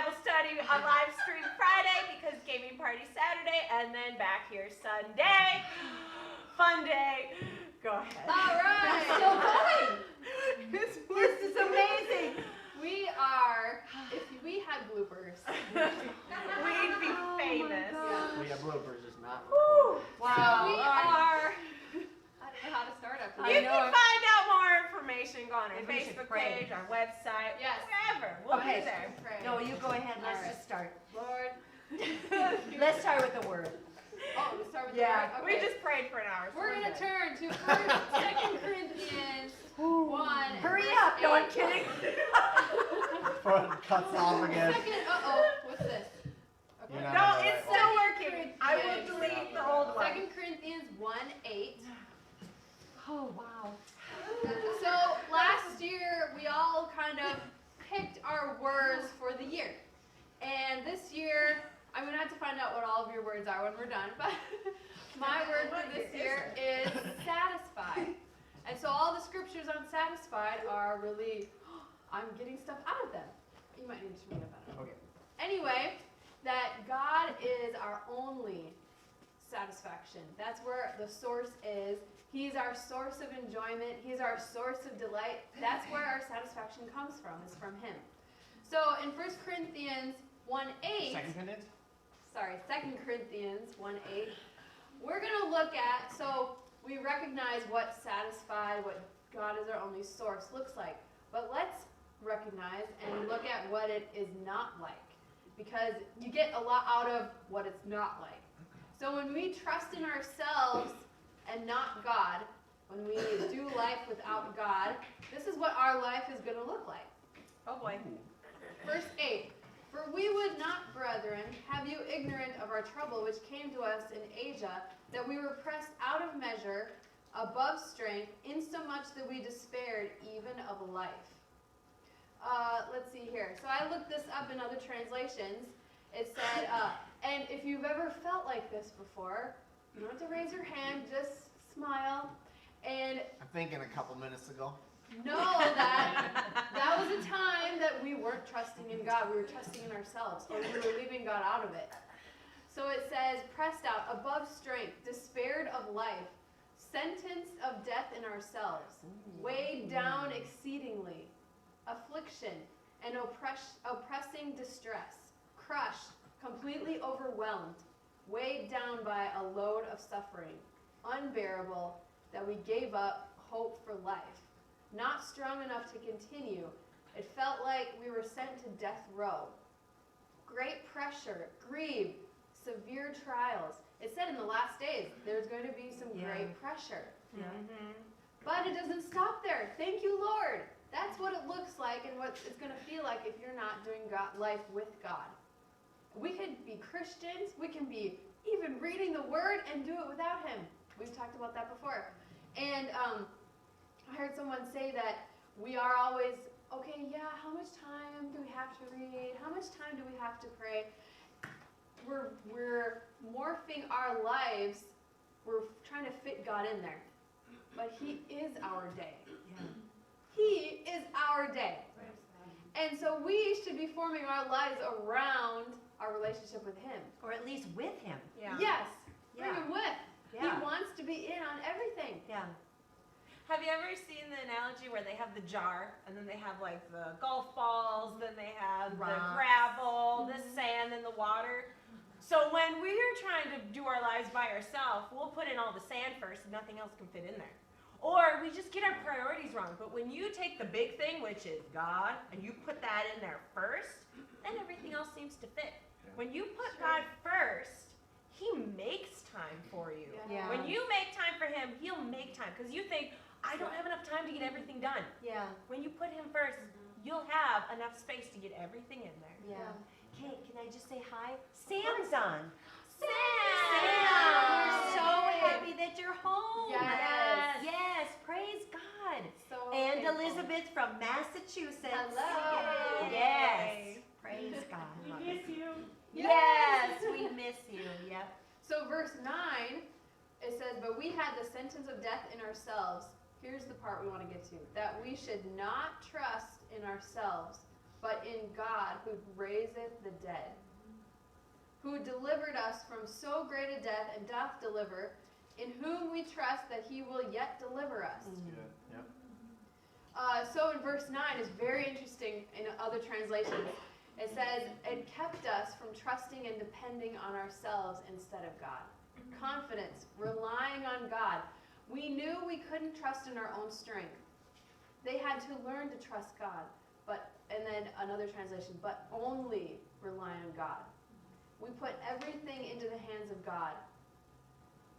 Bible study on live stream Friday because gaming party Saturday, and then back here Sunday. Fun day. Go ahead. All right. Still going. This This is amazing. We are, if we had bloopers. We'd be famous. Yeah. We have bloopers, just not. Woo. Wow. So we are, I don't know how to start after You this. can find out more information. Go on our Maybe we should Facebook pray. page, our website, Yes. wherever. We'll Okay. be there. Pray. No, you go ahead. Let's All right. just start. Lord. Let's start with the word. Oh, we start with Yeah, the word? we Okay. just prayed for an hour. So We're going to good. turn to 2 Corinthians 1. Hurry verse up. No, I'm 8. kidding. Cuts off again. Second, uh-oh, what's this? Okay. You're not No, on the it's right still one. working. I will delete the old one. 2 Corinthians 1:8. Oh, wow. So last year we all kind of picked our words for the year. And this year, I'm going to have to find out what all of your words are when we're done. But my word for this year is satisfied. And so all the scriptures on satisfied are really, I'm getting stuff out of them. You might need to read about it. Okay. Anyway, that God is our only satisfaction. That's where the source is. He's our source of enjoyment. He's our source of delight. That's where our satisfaction comes from, is from Him. So in 1 Corinthians 1:8, 2 Corinthians? sorry, 2 Corinthians 1:8, we're going to look at, so we recognize what satisfied, what God is our only source looks like. But let's recognize and look at what it is not like. Because you get a lot out of what it's not like. So when we trust in ourselves and not God, when we do life without God, this is what our life is going to look like. Oh boy. Verse 8, for we would not, brethren, have you ignorant of our trouble which came to us in Asia, that we were pressed out of measure, above strength, insomuch that we despaired even of life. Let's see here. So I looked this up in other translations. It said, and if you've ever felt like this before, you don't have to raise your hand, just smile, and I'm thinking a couple minutes ago. know that was a time that we weren't trusting in God. We were trusting in ourselves, or we were leaving God out of it. So it says, pressed out, above strength, despaired of life, sentenced of death in ourselves, weighed down exceedingly, affliction, and oppressing distress, crushed, completely overwhelmed, weighed down by a load of suffering, unbearable, that we gave up hope for life. Not strong enough to continue, it felt like we were sent to death row. Great pressure, grief, severe trials. It said in the last days there's going to be some great pressure. Yeah. But it doesn't stop there. Thank you, Lord. That's what it looks like and what it's going to feel like if you're not doing life with God. We could be Christians. We can be even reading the Word and do it without Him. We've talked about that before. And I heard someone say that we are always, okay, yeah, how much time do we have to read? How much time do we have to pray? We're morphing our lives. We're trying to fit God in there. But He is our day. Yeah. He is our day. And so we should be forming our lives around our relationship with Him. Or at least with him. Yeah. Yes. Bring Yeah. Him with. Yeah. He wants to be in on everything. Yeah. Have you ever seen the analogy where they have the jar and then they have like the golf balls, then they have the Rocks. gravel, the sand, and the water? So when we are trying to do our lives by ourselves, we'll put in all the sand first and nothing else can fit in there. Or we just get our priorities wrong. But when you take the big thing, which is God, and you put that in there first, then everything else seems to fit. When you put God first, He makes time for you. Yeah. When you make time for Him, He'll make time. Because you think, I don't have enough time to get everything done. Yeah. When you put Him first, you'll have enough space to get everything in there. Yeah. Okay, can I just say hi? Sam's on. Sam! We're so happy that you're home. Yes. Yes, praise God. So And thankful. Elizabeth from Massachusetts. Hello. Yes. Praise God. We miss you. Yes, we miss you. Yep. So verse 9, it says, but we had the sentence of death in ourselves. Here's the part we want to get to. That we should not trust in ourselves, but in God who raiseth the dead, who delivered us from so great a death and doth deliver, in whom we trust that he will yet deliver us. Good. Yep. So in verse 9 is very interesting in other translations. It says, it kept us from trusting and depending on ourselves instead of God. Confidence, relying on God. We knew we couldn't trust in our own strength. They had to learn to trust God. And then another translation, but only rely on God. We put everything into the hands of God.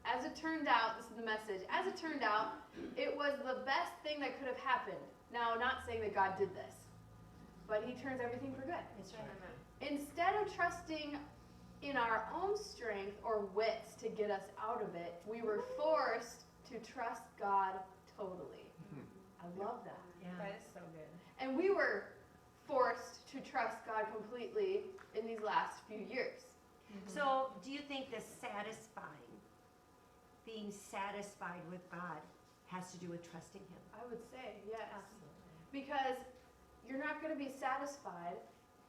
As it turned out, this is the message, as it turned out, it was the best thing that could have happened. Now, not saying that God did this, but he turns everything for good. That's right. Instead of trusting in our own strength or wits to get us out of it, we were forced to trust God totally. I love that. Yeah. That is so good. And we were forced to trust God completely in these last few years. So, do you think the being satisfied with God, has to do with trusting him? I would say, yes. Absolutely. Because you're not going to be satisfied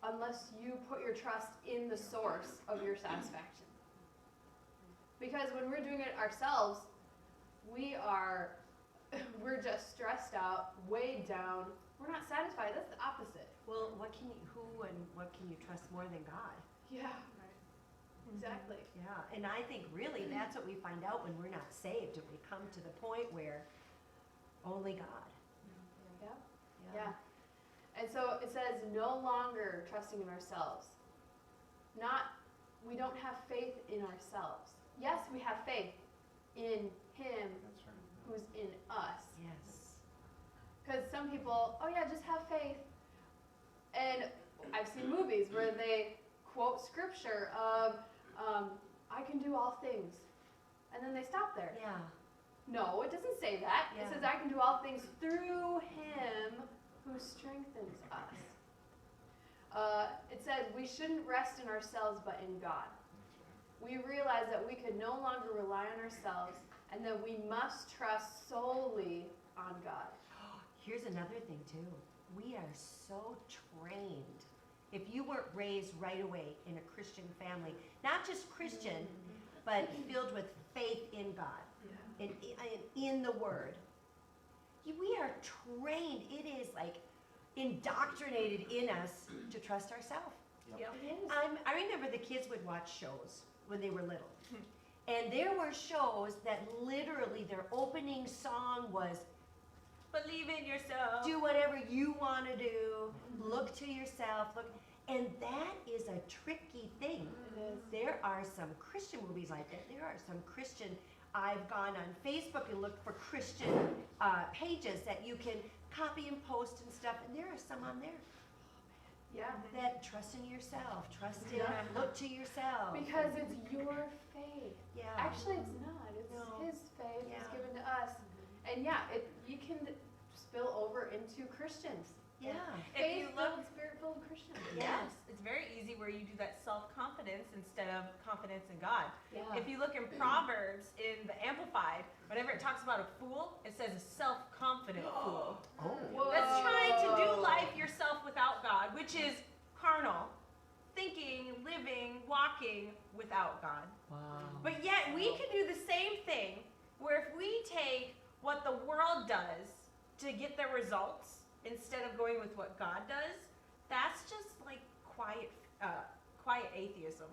unless you put your trust in the source of your satisfaction. Because when we're doing it ourselves, we're just stressed out, weighed down. We're not satisfied. That's the opposite. Well, what can you trust more than God? Yeah. Exactly. Yeah, and I think really that's what we find out when we're not saved, and we come to the point where only God. Yeah. Yeah. And so it says, no longer trusting in ourselves. We don't have faith in ourselves. Yes, we have faith in him That's right. who's in us. Yes. Because some people, oh yeah, just have faith. And I've seen movies where they quote scripture of, I can do all things. And then they stop there. Yeah. No, it doesn't say that. Yeah. It says, I can do all things through him who strengthens us. It says we shouldn't rest in ourselves but in God. We realize that we could no longer rely on ourselves and that we must trust solely on God. Here's another thing too. We are so trained. If you weren't raised right away in a Christian family, not just Christian, but filled with faith in God, in the Word, we are trained. It is like indoctrinated in us to trust ourselves. Yep. It is. I remember the kids would watch shows when they were little. And there were shows that literally their opening song was, Believe in yourself. do whatever you want to do, look to yourself, and that is a tricky thing. It is. There are some Christian movies like that. There are some Christian, I've gone on Facebook and looked for Christian pages that you can copy and post and stuff, and there are some on there Yeah. that trust in yourself, Yeah. look to yourself. Because it's your faith. Yeah. Actually, it's not. It's No. his faith Yeah. that's given to us. And yeah, you can spill over into Christians. Yeah. If you look, Faith-filled, spirit-filled Christians. Yes. it's very easy where you do that self-confidence instead of confidence in God. Yeah. If you look in Proverbs in the Amplified, whenever it talks about a fool, it says a self-confident fool. Oh. That's trying to do life yourself without God, which is carnal, thinking, living, walking without God. Wow. But yet we can do the same thing where if we take what the world does to get their results instead of going with what God does, that's just like quiet atheism.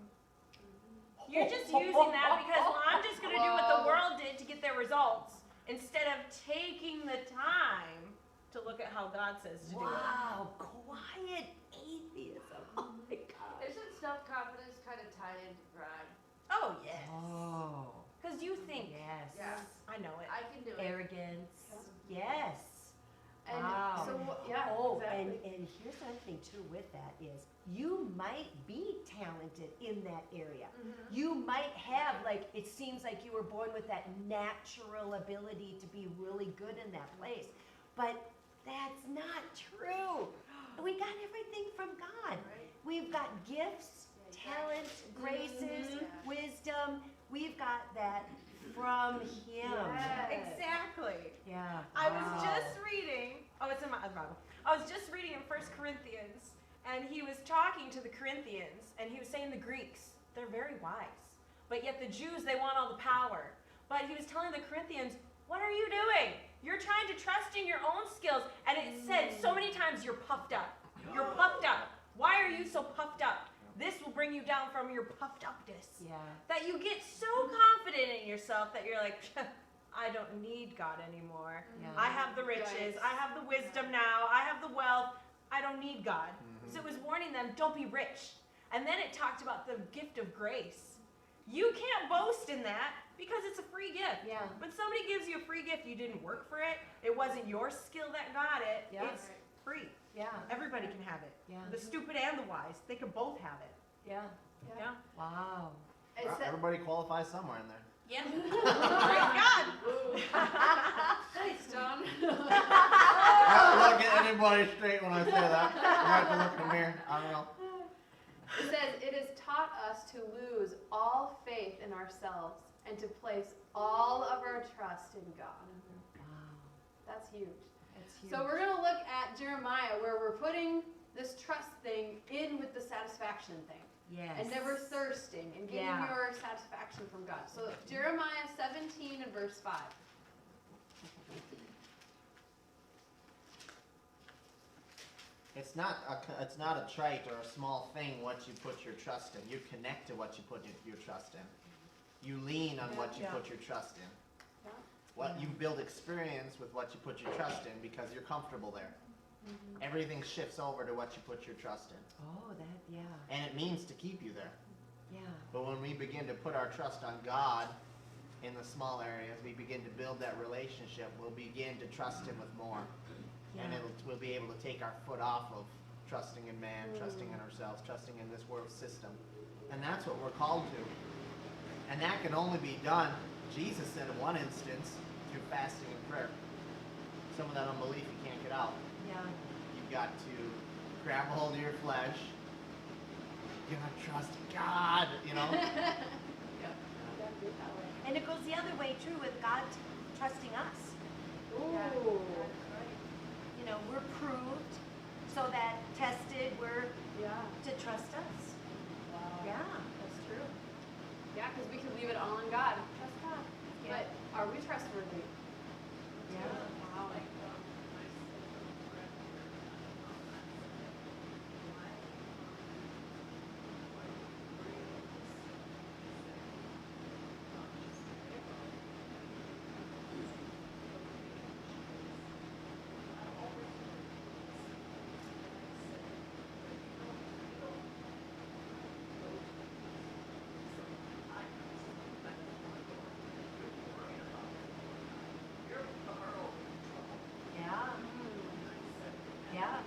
You're just using that because, well, I'm just going to do what the world did to get their results instead of taking the time to look at how God says to do it. Wow, quiet atheism. Oh my God. Isn't self-confidence kind of tied into pride? Oh, yes. Oh. Because you think, Yes. Yeah. I know it. I can do it. Arrogance. Yes. And Wow. so, yeah, Oh, exactly. and here's another thing too with that is you might be talented in that area. You might have, like, it seems like you were born with that natural ability to be really good in that place. But that's not true. We got everything from God. Right? We've got gifts, talent, graces, wisdom. We've got that from Him. Yes. Exactly. Yeah. I was Wow. just reading, it's in my other Bible. I was just reading in 1 Corinthians, and he was talking to the Corinthians, and he was saying the Greeks, they're very wise. But yet the Jews, they want all the power. But he was telling the Corinthians, what are you doing? You're trying to trust in your own skills. And it said so many times, you're puffed up. You're puffed up. Why are you so puffed up? This will bring you down from your puffed upness. Yeah. That you get so confident in yourself that you're like, I don't need God anymore. Yeah. I have the riches. I have the wisdom now. I have the wealth. I don't need God. So it was warning them, don't be rich. And then it talked about the gift of grace. You can't boast in that because it's a free gift. Yeah. When somebody gives you a free gift, you didn't work for it. It wasn't your skill that got it. Yeah. It's free. Yeah. Everybody can have it. Yeah. The stupid and the wise, they can both have it. Yeah. Yeah. Wow. It said, Everybody qualifies somewhere in there. Yeah. Praise God. Thanks, Don. I don't look at anybody straight when I say that. I have to look in the mirror. I don't know. It says, it has taught us to lose all faith in ourselves and to place all of our trust in God. Wow. That's huge. That's huge. So we're going to look at Jeremiah, where we're putting this trust thing in with the satisfaction thing. Yes. And never thirsting and getting Yeah. your satisfaction from God. So Jeremiah 17 and verse 5. It's not a trait or a small thing what you put your trust in. You connect to what you put your trust in. You lean on what you Yeah. put your trust in. Yeah. What you build experience with what you put your trust in because you're comfortable there. Mm-hmm. Everything shifts over to what you put your trust in. Oh, that, yeah. And it means to keep you there. Yeah. But when we begin to put our trust on God in the small areas, we begin to build that relationship. We'll begin to trust Him with more. And Yeah. we'll be able to take our foot off of trusting in man, trusting in ourselves, trusting in this world system. And that's what we're called to. And that can only be done, Jesus said in one instance, through fasting and prayer. Some of that unbelief you can't get out. Yeah. You've got to grab a hold of your flesh. You gotta trust God, you know? And it goes the other way too with God trusting us. Ooh. You know, we're proved so that tested, we're Yeah. to trust us. Wow. Yeah. That's true. Yeah, because we can leave it all on God. Trust God. Yeah. But are we trustworthy? Yeah. Wow. Yeah. Yeah.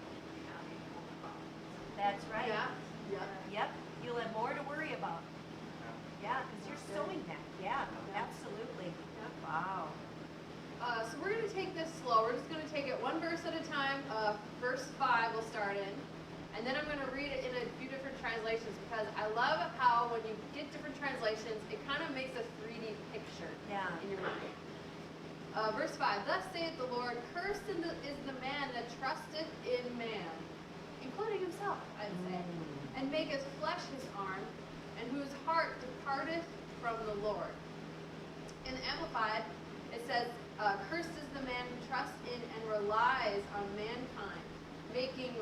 That's right. Yeah. Yeah. Yep. You'll have more to worry about. Yeah, because you're sowing that. Yeah, absolutely. Wow. So we're going to take this slow. We're just going to take it one verse at a time. Verse 5 we'll start in. And then I'm going to read it in a few different translations because I love how when you get different translations, it kind of makes a 3D picture Yeah. in your mind. Verse 5, thus saith the Lord, cursed is the man that trusteth in man, including himself, I'd say, and maketh flesh his arm, and whose heart departeth from the Lord. In the Amplified, it says, cursed is the man who trusts in and relies on mankind, making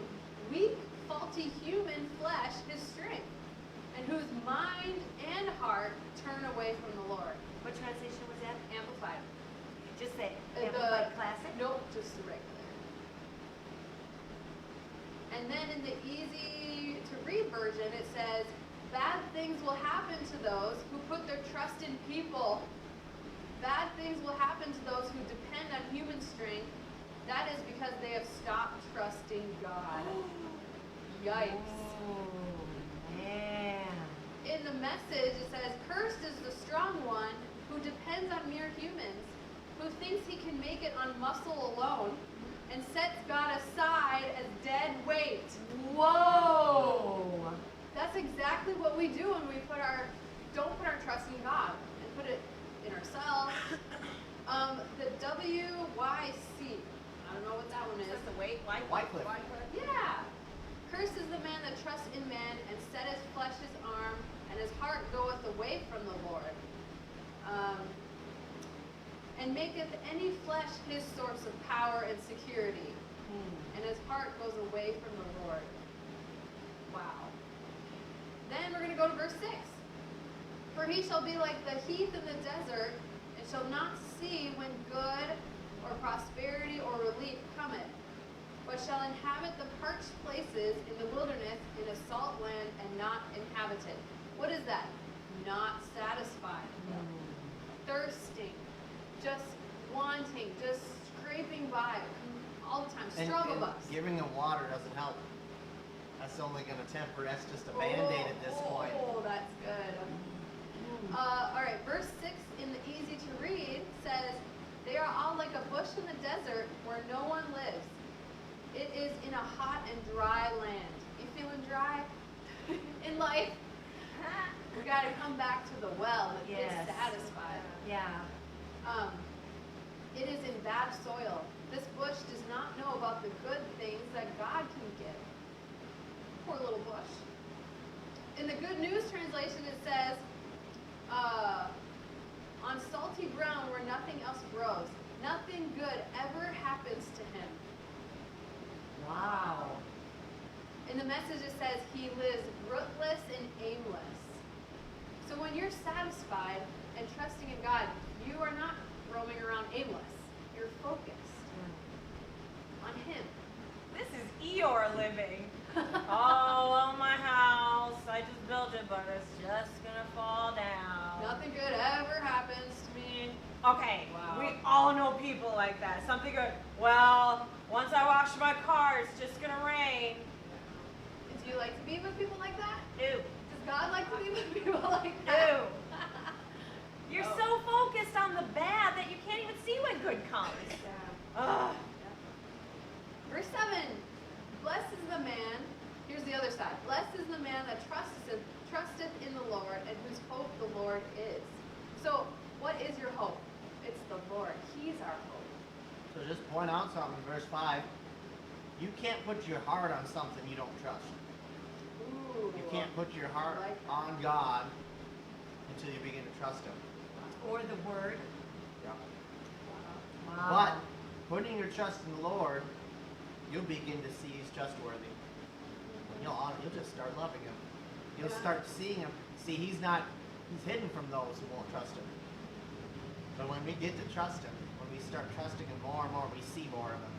weak, faulty human flesh his strength, and whose mind and heart turn away from the Lord. What translation was that? Amplified. Just say The- Amplified Classic. Nope, just the regular. And then in the easy to read version, it says, bad things will happen to those who put their trust in people. Bad things will happen to those who depend on human strength. That is because they have stopped trusting God. Yikes. Oh, man. In the Message, it says, cursed is the strong one who depends on mere humans, who thinks he can make it on muscle alone, and sets God aside as dead weight. Whoa. That's exactly what we do when we don't put our trust in God and put it in ourselves. The WYC, I don't know what that one is. Is this the weight? Why? Wycliffe. Yeah. Cursed is the man that trusts in man and set his flesh his arm, and his heart goeth away from the Lord. And maketh any flesh his source of power and security, and his heart goes away from the Lord. Wow. Then we're going to go to verse 6. For he shall be like the heath in the desert, and shall not see when good or prosperity or relief cometh, but shall inhabit the parched places in the wilderness, in a salt land, and not inhabited. What is that? Not satisfied. Thirsting. Just wanting. Just scraping by. All the time. Struggle bus. Giving them water doesn't help. That's only going to temper. That's just a Band-Aid at this point. Oh, that's good. All right, verse 6 in the easy to read says, they are all like a bush in the desert where no one lives. It is in a hot and dry land. You feeling dry in life? We got to come back to the well that is Yes. satisfied. Yeah. It is in bad soil. This bush does not know about the good things that God can give. Poor little bush. In the Good News translation, it says, on salty ground where nothing else grows, nothing good ever happens to him. Wow. In the Message, it says he lives rootless and aimless. So when you're satisfied and trusting in God, you are not roaming around aimless. You're focused on Him. This is Eeyore living. Oh, my house. I just built it, but it's just gonna fall down. Nothing good ever happens to me. Okay, Wow. we all know people like that. Something good. Well, once I wash my car, it's just gonna rain. Do you like to be with people like that? Ew. Does God like to be with people like Ew. that? You're Oh. so focused on the bad that you can't even see when good comes. Ugh. Verse 7. Blessed is the man, here's the other side. Blessed is the man that trusteth in the Lord, and whose hope the Lord is. So, what is your hope? It's the Lord. He's our hope. So just point out something in verse 5. You can't put your heart on something you don't trust. Ooh. You can't put your heart I like that. on God until you begin to trust Him. Or the word. Wow. Wow. But putting your trust in the Lord, you'll begin to see He's trustworthy. You'll just start loving Him. You'll Yeah. start seeing Him. See, He's hidden from those who won't trust Him. But when we get to trust Him, when we start trusting Him more and more, we see more of Him.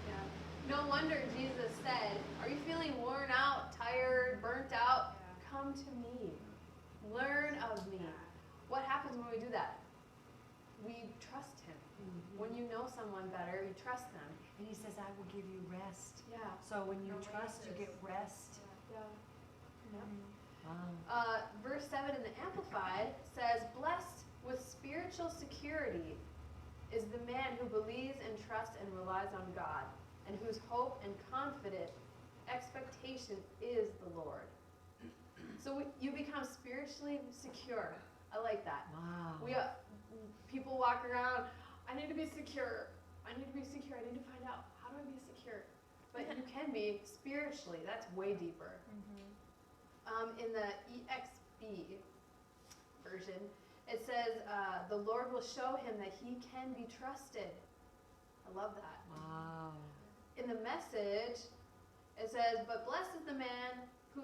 Yeah. No wonder Jesus said, are you feeling worn out, tired, burnt out? Come to me. Learn of me. What happens when we do that? We trust Him. When you know someone better, you trust them. And he says, I will give you rest. Yeah. So when you trust, you get rest. Yeah. Wow. Verse 7 in the Amplified says, blessed with spiritual security is the man who believes and trusts and relies on God, and whose hope and confident expectation is the Lord. So you become spiritually secure. I like that. Wow. People walk around, I need to be secure. I need to be secure. I need to find out, how do I be secure? But you can be spiritually. That's way deeper. In the EXB version, it says, the Lord will show him that he can be trusted. I love that. Wow. In the Message, it says, but blessed is the man who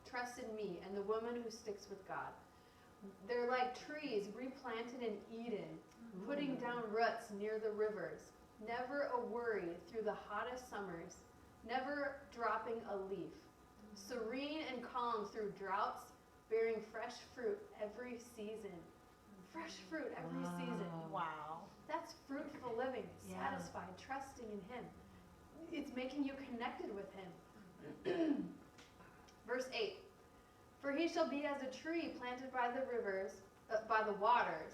trusts in me and the woman who sticks with God. They're like trees replanted in Eden, putting down roots near the rivers, never a worry through the hottest summers, never dropping a leaf, serene and calm through droughts, bearing fresh fruit every season. Fresh fruit every season. Wow. That's fruitful living, Yeah. satisfied, trusting in Him. It's making you connected with Him. Verse 8. For he shall be as a tree planted by the rivers, by the waters,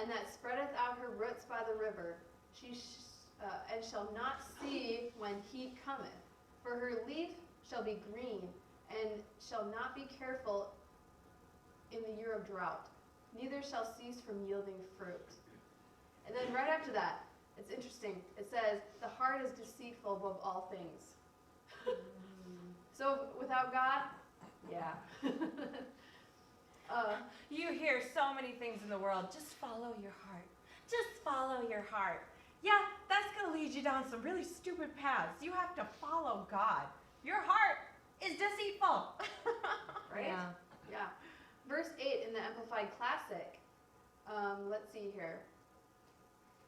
and that spreadeth out her roots by the river. And shall not see when heat cometh. For her leaf shall be green, and shall not be careful in the year of drought. Neither shall cease from yielding fruit. And then right after that, it's interesting. It says, the heart is deceitful above all things. So without God, yeah. You hear so many things in the world. Just follow your heart. Just follow your heart. Yeah, that's going to lead you down some really stupid paths. You have to follow God. Your heart is deceitful. Right? Yeah. Yeah. Verse 8 in the Amplified Classic. Let's see here.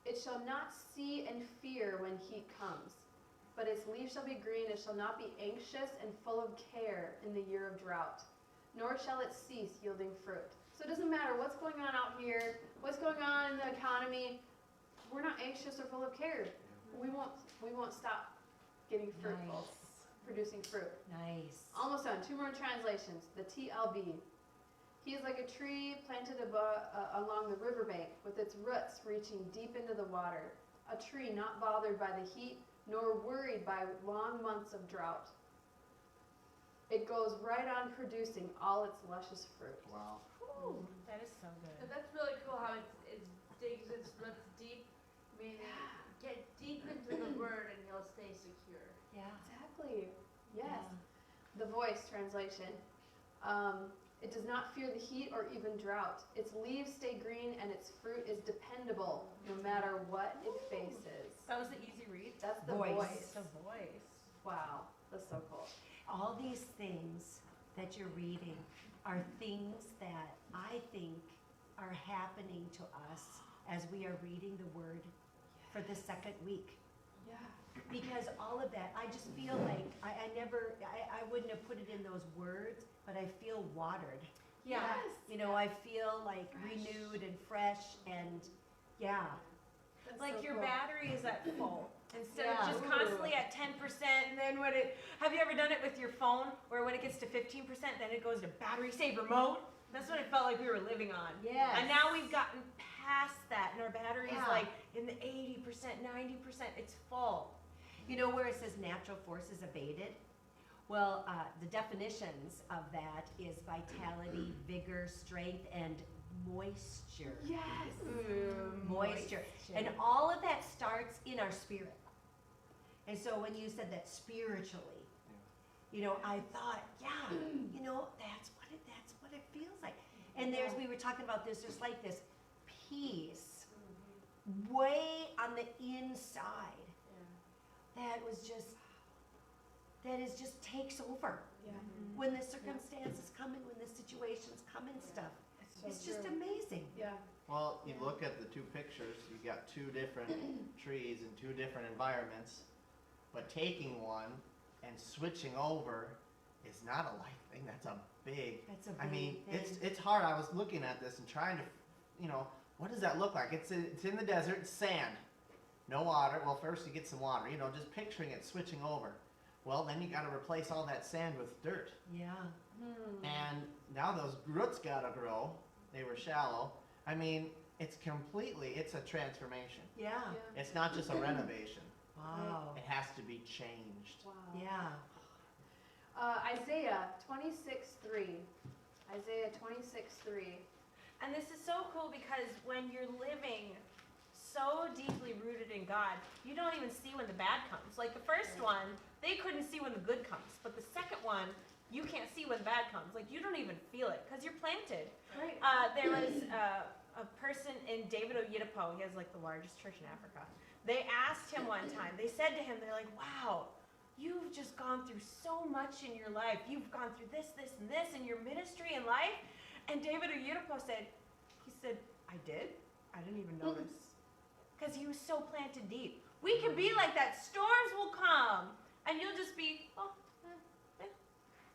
It shall not see and fear when heat comes, but its leaves shall be green. It shall not be anxious and full of care in the year of drought, nor shall it cease yielding fruit. So it doesn't matter what's going on out here, what's going on in the economy. We're not anxious or full of care. We won't stop getting fruitful, producing fruit. Nice. Almost done. Two more translations. The TLB. He is like a tree planted along the riverbank, with its roots reaching deep into the water. A tree not bothered by the heat, nor worried by long months of drought. It goes right on producing all its luscious fruit. Wow. Ooh, that is so And good. that's really cool how it digs its roots deep, meaning get deep into the word and you'll stay secure. Yeah. Exactly. Yes. Yeah. The Voice translation. It does not fear the heat or even drought. Its leaves stay green and its fruit is dependable no matter what it faces. That was the easy read. That's the Voice. Voice. The voice. Wow. That's so cool. All these things that you're reading are things that I think are happening to us as we are reading the Word for the second week. Yeah. Because all of that, I just feel like, I wouldn't have put it in those words, but I feel watered. Yeah. Yes. You know, I feel like Fresh. renewed and fresh and, yeah. That's Like so your cool. battery is at full instead Yeah. of just constantly at 10%. And then have you ever done it with your phone where when it gets to 15%, then it goes to battery saver mode? That's what it felt like we were living on. Yes. And now we've gotten past that and our battery's Yeah. like in the 80%, 90%. It's full. You know where it says natural forces abated? Well, the definitions of that is vitality, vigor, strength, and moisture. Yes. Moisture. And all of that starts in our spirit. And so when you said that spiritually, you know, I thought, yeah, you know, that's what it feels like. And we were talking about this, just like this peace way on the inside that just takes over. Yeah. When the circumstances come and when the situations come and stuff. It's just amazing. Yeah. Well, you look at the two pictures, you've got two different trees in two different environments, but taking one and switching over is not a light thing. That's a big, That's a I big mean, thing. it's hard. I was looking at this and trying to, you know, what does that look like? It's in the desert, it's sand. No water. Well, first you get some water, you know, just picturing it switching over. Well, then you got to replace all that sand with dirt. Yeah. And now those roots got to grow. They were shallow. I mean, it's a transformation. Yeah. It's not just a renovation. Wow. It has to be changed. Wow. Yeah. Isaiah 26:3. Isaiah 26:3. And this is so cool because when you're living so deeply rooted in God, you don't even see when the bad comes. Like the first one, they couldn't see when the good comes. But the second one, you can't see when the bad comes. Like you don't even feel it because you're planted. Right. There was a person in David Oyedepo. He has like the largest church in Africa. They asked him one time, they said to him, they're like, wow, you've just gone through so much in your life. You've gone through this, this, and this in your ministry and life. And David Oyedepo said, I did? I didn't even notice. Because he was so planted deep. We can be like that. Storms will come. And you'll just be,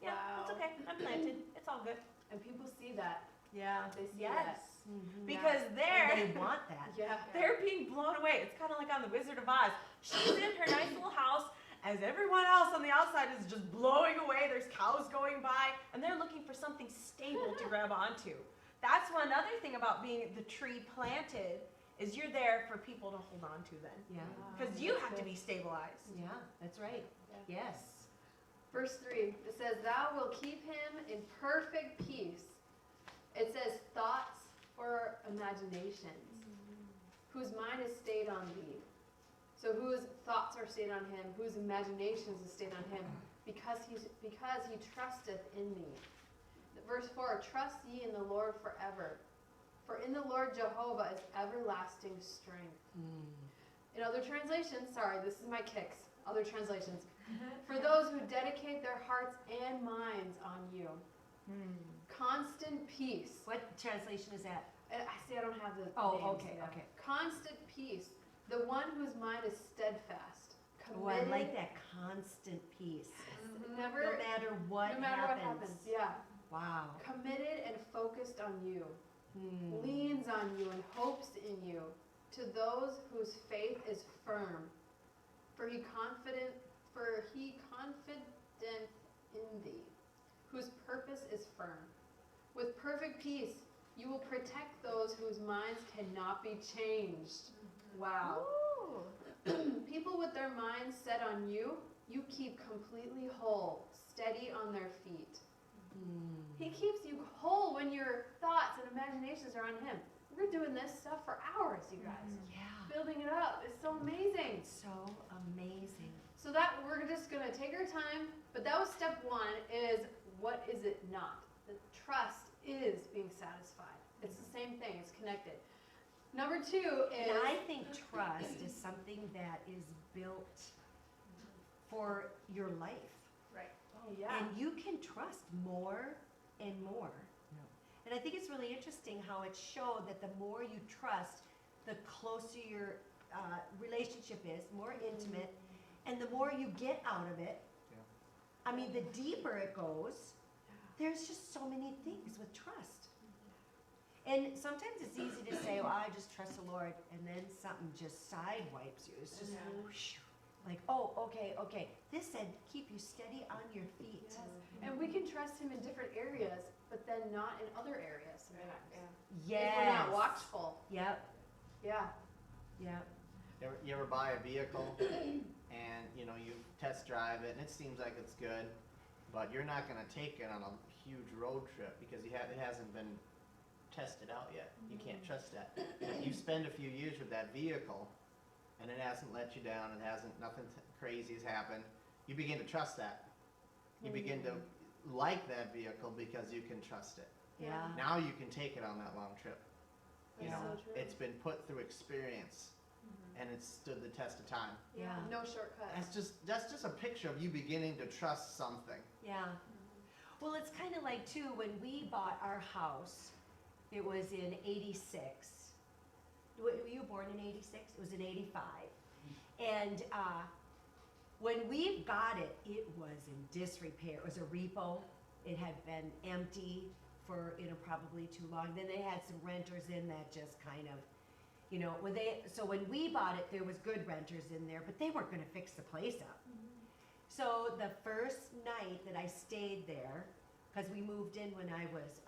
yeah, it's Wow. okay. I'm planted. It's all good. And people see that. Yeah. They see Yes. Mhm. Because And they're they want that. Yeah. they're being blown away. It's kind of like on The Wizard of Oz. She's in her nice little house as everyone else on the outside is just blowing away. There's cows going by, and they're looking for something stable to grab onto. That's one other thing about being the tree planted is you're there for people to hold on to then. Yeah. Because you have to be stabilized. Yeah, that's right. Yeah. Yes. Verse 3, it says, Thou wilt keep him in perfect peace. It says, thoughts or imaginations, whose mind is stayed on thee. So whose thoughts are stayed on him, whose imaginations is stayed on him. because he trusteth in me. Verse 4, trust ye in the Lord forever. For in the Lord Jehovah is everlasting strength. In other translations, sorry, this is my kicks. Other translations. For those who dedicate their hearts and minds on you. Constant peace. What translation is that? I see, I don't have the Oh, names. okay, Yeah. okay. Constant peace. The one whose mind is steadfast. Oh, I like that constant peace. Never, No matter what no matter happens. what happens. Yeah. Wow. Committed and focused on you. Hmm. Leans on you and hopes in you. To those whose faith is firm. For he confident in thee, whose purpose is firm. With perfect peace, you will protect those whose minds cannot be changed. Wow. People with their minds set on you, you keep completely whole, steady on their feet. He keeps you whole when your thoughts and imaginations are on him. We're doing this stuff for hours, you guys. Yeah. Building it up. It's so amazing. So amazing. So that we're just gonna take our time, but that was step one, is what is it not? The trust is being satisfied. It's the same thing, it's connected. Number two is And I think trust is something that is built for your life. Right. oh yeah. And you can trust more and more. And I think it's really interesting how it showed that the more you trust, the closer your relationship is, more intimate, and the more you get out of it. Yeah. I mean, the deeper it goes, there's just so many things with trust. And sometimes it's easy to say, well, I just trust the Lord, and then something just sidewipes you. It's just whoosh, like, oh, okay. This said, keep you steady on your feet. Yes. And we can trust him in different areas, but then not in other areas sometimes. Yes. If we're not watchful. Yep. Yeah. Yep. You ever buy a vehicle and you test drive it and it seems like it's good, but you're not going to take it on a huge road trip because it hasn't been tested out yet. You can't trust that. If you spend a few years with that vehicle and it hasn't let you down, nothing crazy has happened, you begin to trust that. You begin to like that vehicle because you can trust it. Yeah. Now you can take it on that long trip. That's so true. It's been put through experience and it's stood the test of time. Yeah. No shortcuts. That's just a picture of you beginning to trust something. Yeah. Well, it's kind of like, too, when we bought our house, it was in 86. Were you born in 86? It was in 85. And when we got it, it was in disrepair. It was a repo. It had been empty for probably too long. Then they had some renters in that just kind of, so when we bought it, there was good renters in there, but they weren't going to fix the place up. So the first night that I stayed there, because we moved in when I was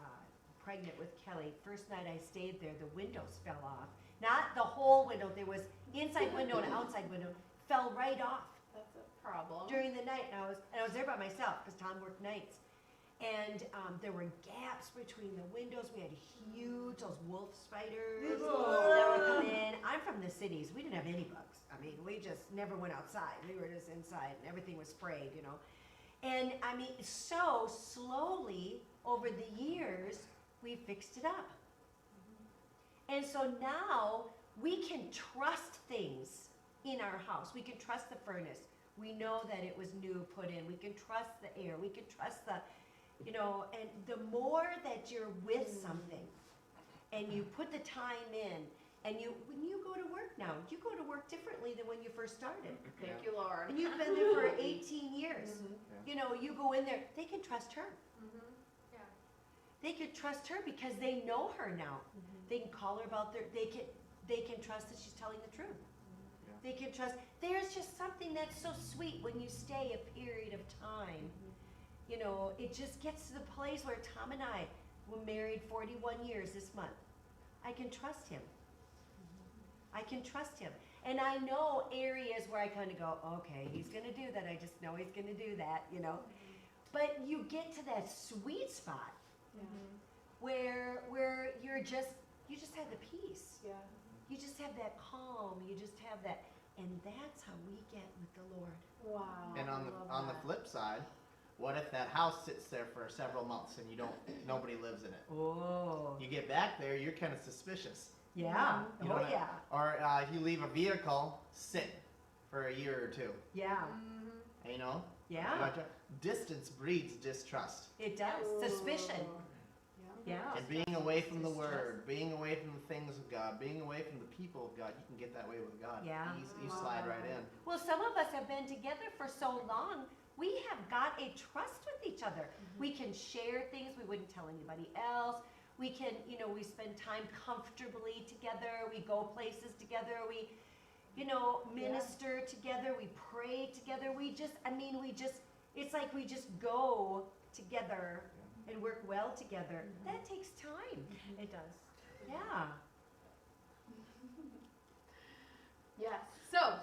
pregnant with Kelly, first night I stayed there, the windows fell off. Not the whole window, there was inside window and outside window, fell right off That's a problem. during the night. And I was there by myself because Tom worked nights. And there were gaps between the windows. We had those wolf spiders that would come in. I'm from the cities. We didn't have any bugs. I mean, we just never went outside. We were just inside and everything was sprayed, And I mean, so slowly over the years, we fixed it up. And so now we can trust things in our house. We can trust the furnace. We know that it was new put in. We can trust the air. We can trust the, and the more that you're with something and you put the time in, and when you go to work now, you go to work differently than when you first started. Thank you, Lord. And you've been there for 18 years. Mhm. You go in there, they can trust her. Yeah. They could trust her because they know her now. They can call her about they can trust that she's telling the truth. Yeah. They can trust. There's just something that's so sweet when you stay a period of time. It just gets to the place where Tom and I were married 41 years this month. I can trust him. I can trust him. And I know areas where I kind of go, okay, he's going to do that. I just know he's going to do that, But you get to that sweet spot where you just have the peace. Yeah. You just have that calm. You just have that, And that's how we get with the Lord. Wow. And I on love the that. flip side, what if that house sits there for several months and nobody lives in it? Oh. You get back there, you're kind of suspicious. Yeah. You Oh, know, yeah. Or if you leave a vehicle sit for a year or two, Yeah. Mhm. you know? Yeah. Distance breeds distrust. It does. Suspicion. Yeah. Yeah. And being away from the Word, being away from the things of God, being away from the people of God, you can get that way with God. Yeah. You slide right in. Well, some of us have been together for so long, we have got a trust with each other. We can share things we wouldn't tell anybody else. We can, we spend time comfortably together. We go places together. We, minister together. We pray together. It's like we just go together and work well together. That takes time. It does. Yeah. Yes. So,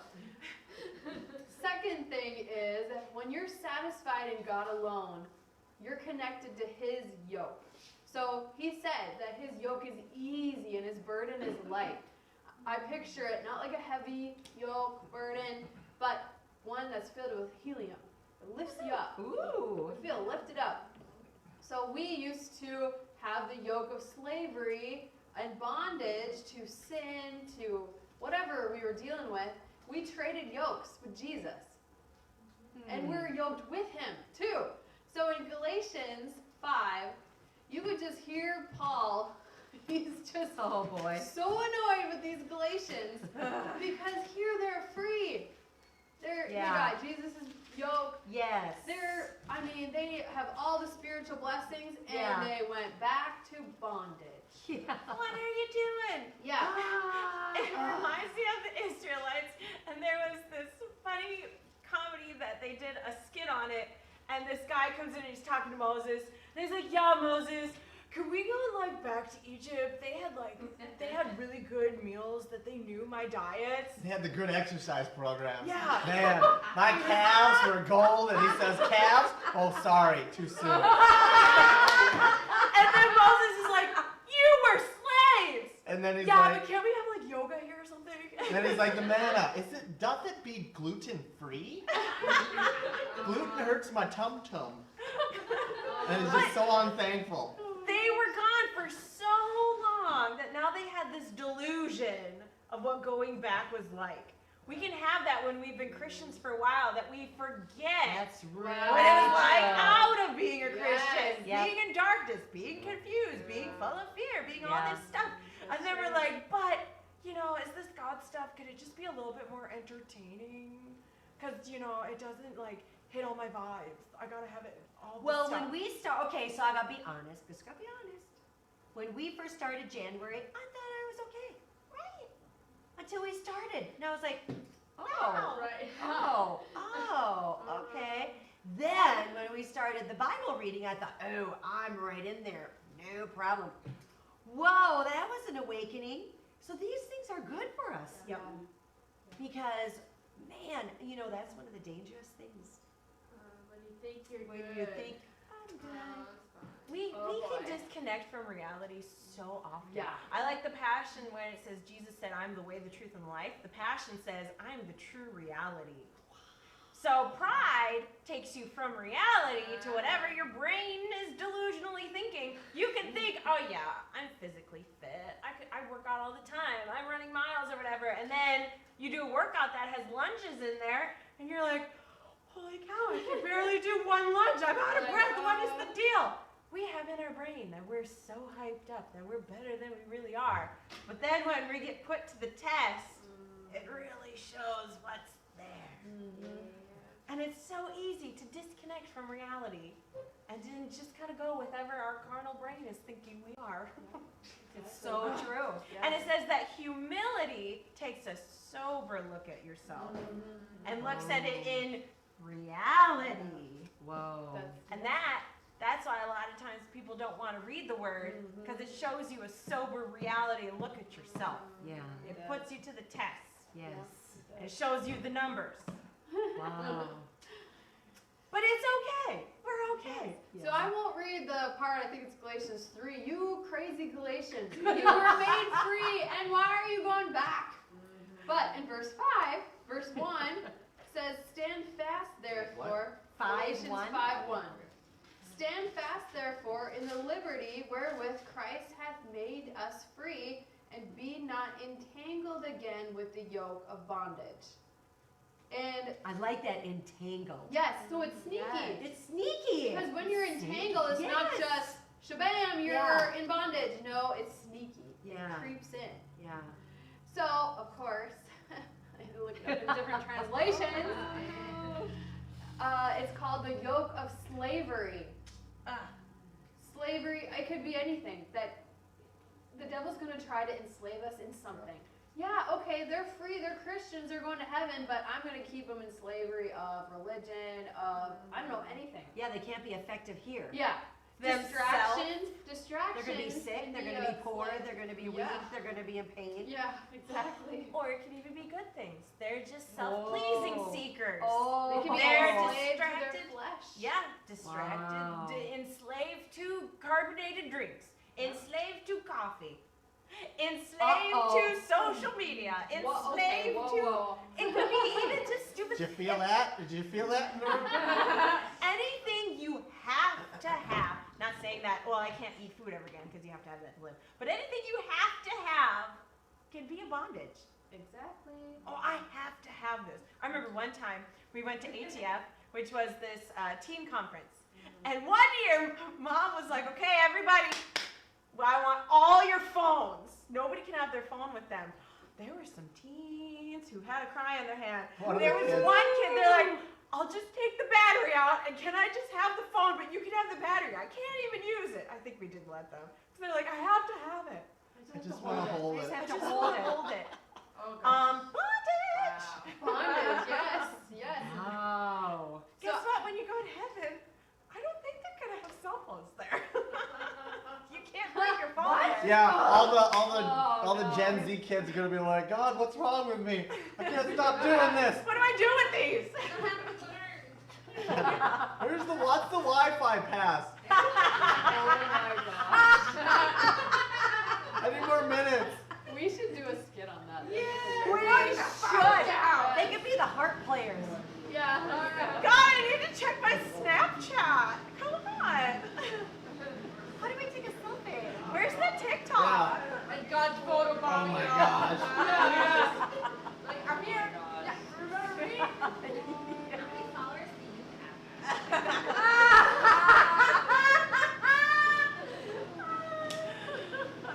second thing is when you're satisfied in God alone, you're connected to His yoke. So He said that His yoke is easy and His burden is light. I picture it not like a heavy yoke burden, but one that's filled with helium. It lifts you up. Ooh. You feel lifted up. So we used to have the yoke of slavery and bondage to sin, to whatever we were dealing with. We traded yokes with Jesus. And we're yoked with Him too. So in Galatians 5, you could just hear Paul. He's just Oh boy. so annoyed with these Galatians because here they're free. They got Jesus' yoke. Yes. They have all the spiritual blessings, and Yeah. they went back to bondage. Yeah. What are you doing? Yeah. It reminds me of the Israelites, and there was this funny comedy that they did a skit on it, and this guy comes in and he's talking to Moses, and he's like, "Yeah, Moses, could we go back to Egypt? They had really good meals that they knew my diets." They had the good exercise programs. Yeah. Man, my calves were gold, and he says, calves? Oh, sorry, too soon. And then Moses is like, "You were slaves." And then he's Yeah, like, but can't we have yoga here or something? and then he's like, the manna, doth it be gluten-free? Gluten hurts my tum-tum. And he's just so unthankful. They were gone for so long that now they had this delusion of what going back was like. We can have that when we've been Christians for a while, that we forget That's right. what it was like out of being a Yes. Christian, Yep. being in darkness, being confused, being full of fear, being all Yeah. this stuff. And then we're like, but, is this God stuff, could it just be a little bit more entertaining? Because, it doesn't hit all my vibes. I gotta have it all Well, stuff. when we start, okay, so I gotta be honest, just gotta be honest. When we first started January, I thought I was okay, right? Until we started, and I was like, oh, Right. okay. Then when we started the Bible reading, I thought, oh, I'm right in there, no problem. Whoa, that was an awakening. So these things are good for us. Yep. Because, man, that's one of the dangerous things. When you think you're When good. you think, I'm good. it's fine. We Oh, can boy. disconnect from reality so often. Yeah. I like the Passion when it says Jesus said, "I'm the way, the truth, and the life." The Passion says, "I'm the true reality." So pride takes you from reality to whatever your brain is delusionally thinking. You can think, "Oh yeah, I'm physically fit. I work out all the time. I'm running miles or whatever." And then you do a workout that has lunges in there, and you're like, "Holy cow, I can barely do one lunge. I'm out of breath. What is the deal?" We have in our brain that we're so hyped up, that we're better than we really are. But then when we get put to the test, it really shows what's there. And it's so easy to disconnect from reality and then just kind of go with whatever our carnal brain is thinking we are. It's so true. And it says that humility takes a sober look at yourself and looks at it in reality. Whoa. And that's why a lot of times people don't want to read the word, because it shows you a sober reality and look at yourself. Yeah. It puts you to the test. Yes. And it shows you the numbers. Wow. But it's okay. We're okay. So I won't read the part, I think it's Galatians 3. You crazy Galatians, you were made free, and why are you going back? But in verse 5, Verse 1 says, stand fast, therefore. What? Galatians 5:1? 5:1. Stand fast, therefore, in the liberty wherewith Christ hath made us free, and be not entangled again with the yoke of bondage. And I like that entangled. yes, so it's sneaky. It's sneaky. Because when you're entangled, it's not Yes. just shabam, you're Yeah. in bondage. No, it's sneaky. Yeah. It creeps in. Yeah. So, of course, I had to look it up in different translations. It's called the yoke of slavery. Slavery, it could be anything. That the devil's going to try to enslave us in something. Yeah, okay, they're free, they're Christians, they're going to heaven, but I'm going to keep them in slavery of religion, of, I don't know, anything. Yeah, they can't be effective here. Yeah. Themselves. Distractions. They're going to be sick, they're going to be poor, they're going to be weak, Yeah. they're going to be in pain. Yeah, exactly. Or it can even be good things. They're just self-pleasing Oh. seekers. They can be They're enslaved to their distracted. flesh. Yeah, distracted, Wow. enslaved to carbonated drinks, enslaved to coffee, enslaved Uh-oh. to social media, enslaved to it could be even just stupid. Did you feel that? Did you feel that? Anything you have to have. Not saying that. Well, I can't eat food ever again because you have to have that to live. But anything you have to have can be a bondage. Exactly. Oh, I have to have this. I remember one time we went to ATF, which was this teen conference. And one year, Mom was like, okay, everybody, I want all your phones. Nobody can have their phone with them. There were some teens who had a cry on their hand. What are There the was kids? one kid, they're like, I'll just take the battery out, and can I just have the phone, but you can have the battery. I can't even use it. I think we did let them. So they're like, I have to have it. I just want to hold I it. just have to hold it. Oh, God. Bondage! Bondage, yes, yes. Wow. Guess what? When you go to heaven, I don't think they're gonna have cell phones there. You can't bring your phone What? there. Yeah, Oh, all the Gen Z kids are gonna be like, God, what's wrong with me? I can't stop doing this. What do I do with these? What's the Wi-Fi pass? Oh my gosh. I need more minutes. We should do a skit on that. We Should. should. They could be the heart players. Yeah. God, I need to check my Snapchat. Come on. How do we take a selfie? Where's the TikTok? And God's photo Oh my gosh. Like, I'm here. Yeah, remember me?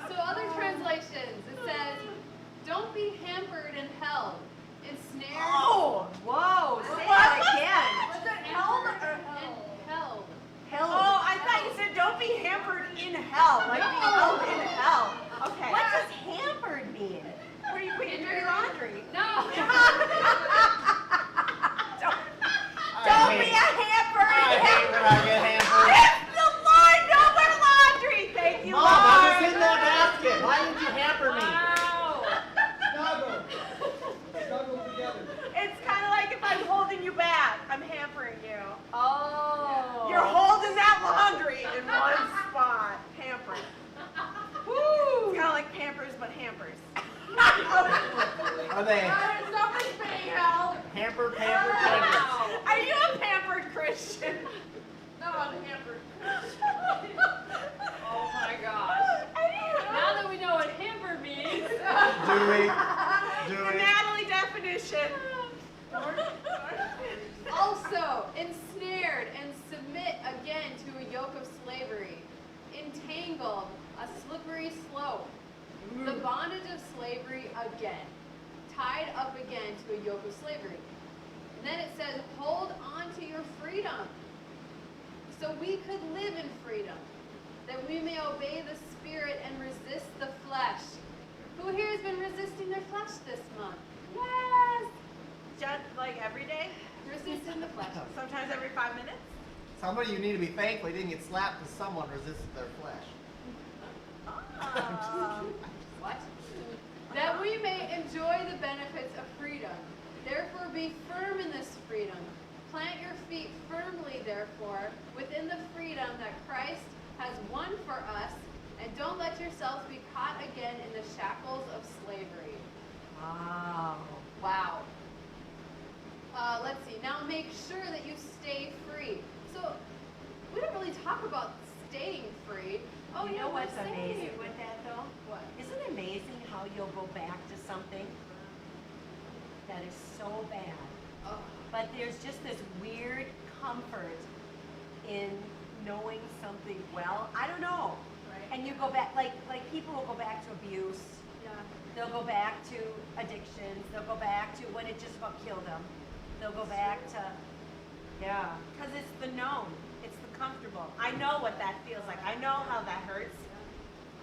So other translations, it says, don't be hampered and held, ensnared Oh! Whoa, say that again. Was it held or and held? held. Oh, I thought you said don't be hampered in hell. Like be held in hell. Okay. What does hampered mean? Where you put your dirty laundry? No. Don't be a hamper I in hate hell. when I get hampered. It's the Lord, no more laundry. Thank you, Mom, I was Lord. in that basket. Why did you hamper me? It's kind of like if I'm holding you back, I'm hampering you. Oh. You're holding that laundry in one spot. Hampering. Woo! It's kind of like Pampers, but hampers. Are they Something's being held. hamper, pamper, pamper? Are you a pampered Christian? No, I'm hampered. Oh my gosh. Now that we know what hamper means. Do we? Do The we? Natalie definition. Also, ensnared and submit again to a yoke of slavery. Entangled, a slippery slope. The bondage of slavery again. Tied up again to a yoke of slavery. And then it says, hold on to your freedom. So we could live in freedom. That we may obey the Spirit and resist the flesh. Who here has been resisting their flesh this month? Yes! Just like every day? Resisting the flesh. Sometimes every 5 minutes? Somebody you need to be thankful you didn't get slapped because someone resisted their flesh. What? That we may enjoy the benefits of freedom. Therefore be firm in this freedom. Plant your feet firmly, therefore, within the freedom that Christ has won for us, and don't let yourselves be caught again in the shackles of slavery. Wow. Wow. Let's see. Now make sure that you stay free. So we don't really talk about staying free. Oh, You know we're what's saved. amazing with that though? What? Isn't it amazing how you'll go back to something that is so bad, Oh, but there's just this weird comfort in knowing something well? I don't know. right. And you go back, like people will go back to abuse. Yeah. They'll go back to addictions. They'll go back to when it just about killed them. They'll go back to, yeah. Because it's the known. It's the comfortable. I know what that feels like. I know how that hurts.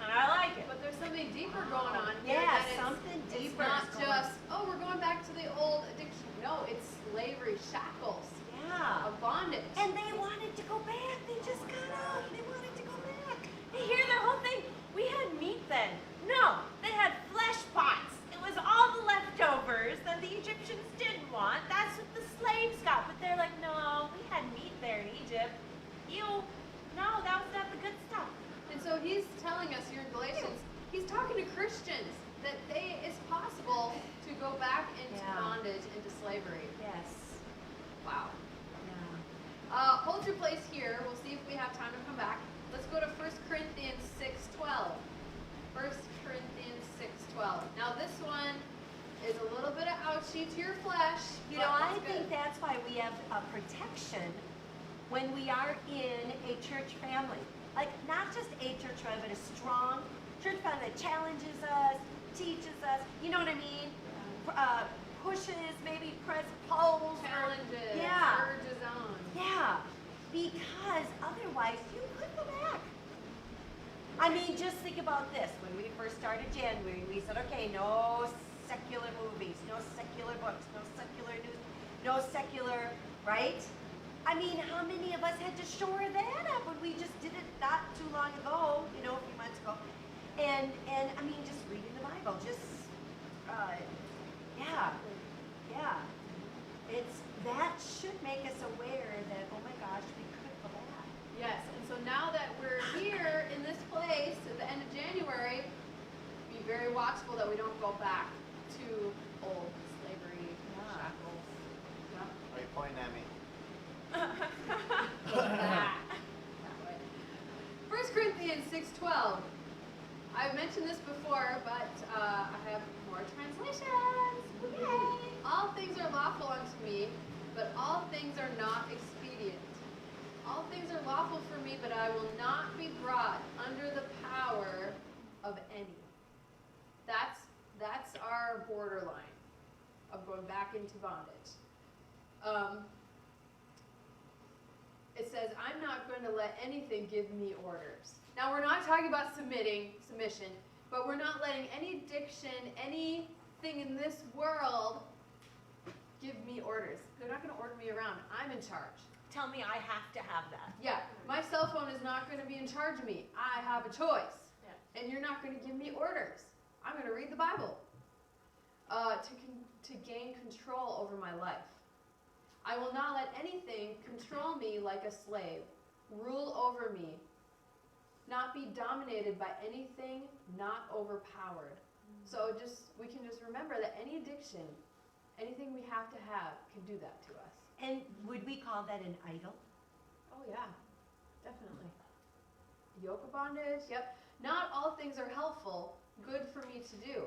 And I like it. But there's something deeper going on here. Yeah, that it's- something deeper It's not is going- just, oh, we're going back to the old addiction. No, it's slavery, shackles, Yeah. of bondage. And they wanted to go back. They just got out. They wanted to go back. You hear their whole thing? We had meat then. No, they had flesh pots. It was all the leftovers that the Egyptians didn't want. That's what the slaves got. But they're like, no, we had meat there in Egypt. Ew. No, that was not the good stuff. And so he's telling us here in Galatians, he's talking to Christians that it's possible to go back into Yeah. bondage, into slavery. Yes. Wow. Yeah. Hold your place here. We'll see if we have time to come back. Let's go to 1 Corinthians 6:12. 1 Corinthians 6:12. Now this one is a little bit of ouchie to your flesh. You but know, I it's think good. that's why we have a protection when we are in a church family. Like, not just a church family, but a strong church family that challenges us, teaches us, you know what I mean? Pushes, maybe pulls. Challenges, Yeah. urges on. Yeah, because otherwise you could go back. I mean, just think about this. When we first started January, we said, okay, no secular movies, no secular books, no secular news, no secular, right? I mean, how many of us had to shore that up when we just did it not too long ago, you know, a few months ago? And I mean, just reading the Bible, just, yeah. That should make us aware that, oh my gosh, we could go back. Yes, and so now that we're here in this place at the end of January, be very watchful that we don't go back to old slavery shackles. Yeah. Why are you pointing at me? Go back. That way. 1 Corinthians 6:12. I've mentioned this before, but I have more translations. Yay! All things are lawful unto me, but all things are not expedient. All things are lawful for me, but I will not be brought under the power of any. That's our borderline of going back into bondage. It says, I'm not going to let anything give me orders. Now, we're not talking about submission, but we're not letting any addiction, anything in this world give me orders. They're not going to order me around. I'm in charge. Tell me I have to have that. Yeah, my cell phone is not going to be in charge of me. I have a choice. Yeah. And you're not going to give me orders. I'm going to read the Bible to gain control over my life. I will not let anything control me like a slave, rule over me, not be dominated by anything, not overpowered. So we can just remember that any addiction, anything we have can do that to us. And would we call that an idol? Oh yeah, definitely. Yoke of bondage, yep. Not all things are helpful, good for me to do.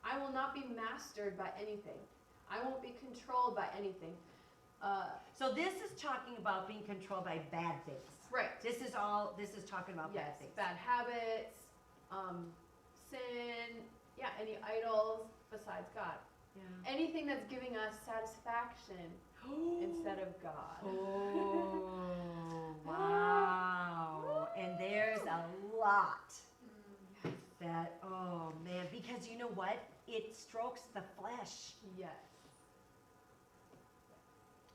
I will not be mastered by anything. I won't be controlled by anything. So this is talking about being controlled by bad things. Right. This is talking about Yes, bad things. bad habits, sin, yeah, any idols besides God. Yeah. Anything that's giving us satisfaction instead of God. Oh, wow. And there's a lot that, oh man, because you know what? It strokes the flesh. Yes.